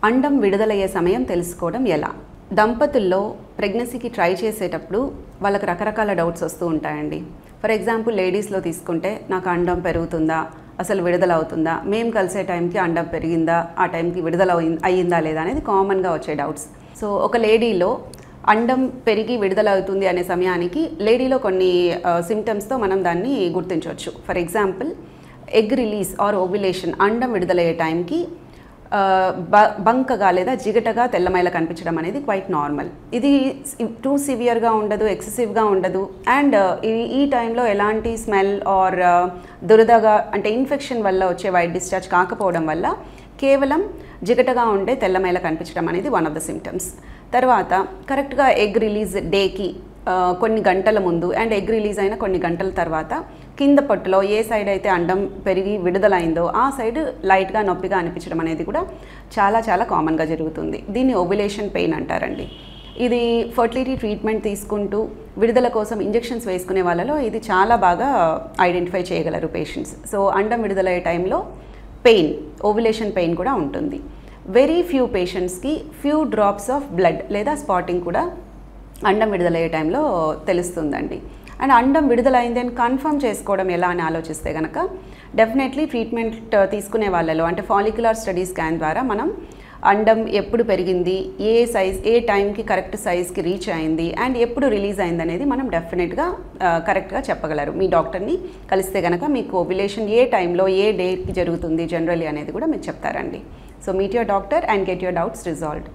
అండం విడుదలయ్యే సమయం తెలుసుకోవడం ఎలా? దంపతుల్లో ప్రెగ్నెన్సీకి ట్రై చేసేటప్పుడు వాళ్ళకి రకరకాల డౌట్స్ వస్తూ ఉంటాయండి. ఫర్ ఎగ్జాంపుల్ లేడీస్లో తీసుకుంటే నాకు అండం పెరుగుతుందా, అసలు విడుదల అవుతుందా, మేము కలిసే టైంకి అండం పెరిగిందా, ఆ టైంకి విడుదల అయ్యిందా లేదా అనేది కామన్గా వచ్చే డౌట్స్. సో ఒక లేడీలో అండం పెరిగి విడుదల అవుతుంది అనే సమయానికి లేడీలో కొన్ని సిమ్టమ్స్తో మనం దాన్ని గుర్తించవచ్చు. For example egg release are ovulation, అండం విడుదలయ్యే టైంకి బంకగా లేదా జిగటగా తెల్లమైల కనిపించడం అనేది క్వైట్ నార్మల్. ఇది టూ సివియర్గా ఉండదు, ఎక్సెసివ్గా ఉండదు. అండ్ ఈ టైంలో ఎలాంటి స్మెల్ ఆర్ దురదగా అంటే ఇన్ఫెక్షన్ వల్ల వచ్చే వైట్ డిశ్చార్జ్ కాకపోవడం వల్ల కేవలం జిగటగా ఉండే తెల్లమైల కనిపించడం అనేది వన్ ఆఫ్ ద సిమ్టమ్స్. తర్వాత కరెక్ట్గా ఎగ్ రిలీజ్ డేకి కొన్ని గంటల ముందు అండ్ ఎగ్ రిలీజ్ అయిన కొన్ని గంటల తర్వాత కింద పొట్టులో ఏ సైడ్ అయితే అండం పెరిగి విడుదలైందో ఆ సైడ్ లైట్గా నొప్పిగా అనిపించడం అనేది కూడా చాలా చాలా కామన్గా జరుగుతుంది. దీన్ని ఓవ్యులేషన్ పెయిన్ అంటారండి. ఇది ఫర్టిలిటీ ట్రీట్మెంట్ తీసుకుంటూ విడుదల కోసం ఇంజెక్షన్స్ వేసుకునే వాళ్ళలో ఇది చాలా బాగా ఐడెంటిఫై చేయగలరు పేషెంట్స్. సో అండం విడుదలయ్యే టైంలో పెయిన్, ఓవ్యులేషన్ పెయిన్ కూడా ఉంటుంది. వెరీ ఫ్యూ పేషెంట్స్కి ఫ్యూ డ్రాప్స్ ఆఫ్ బ్లడ్ లేదా స్పాటింగ్ కూడా అండం విడుదలయ్యే టైంలో తెలుస్తుందండి. అండ్ అండం విడుదలైంది అని కన్ఫర్మ్ చేసుకోవడం ఎలా అని ఆలోచిస్తే కనుక డెఫినెట్లీ ట్రీట్మెంట్ తీసుకునే వాళ్ళలో అంటే ఫాలిక్యులర్ స్టడీ స్కాన్ ద్వారా మనం అండం ఎప్పుడు పెరిగింది, ఏ సైజ్, ఏ టైంకి కరెక్ట్ సైజ్కి రీచ్ అయింది అండ్ ఎప్పుడు రిలీజ్ అయింది అనేది మనం డెఫినెట్గా కరెక్ట్గా చెప్పగలరు. మీ డాక్టర్ని కలిస్తే కనుక మీకు ఓవ్యులేషన్ ఏ టైంలో ఏ డేట్కి జరుగుతుంది జనరల్లీ అనేది కూడా మీకు చెప్తారండి. So meet your doctor and get your doubts resolved.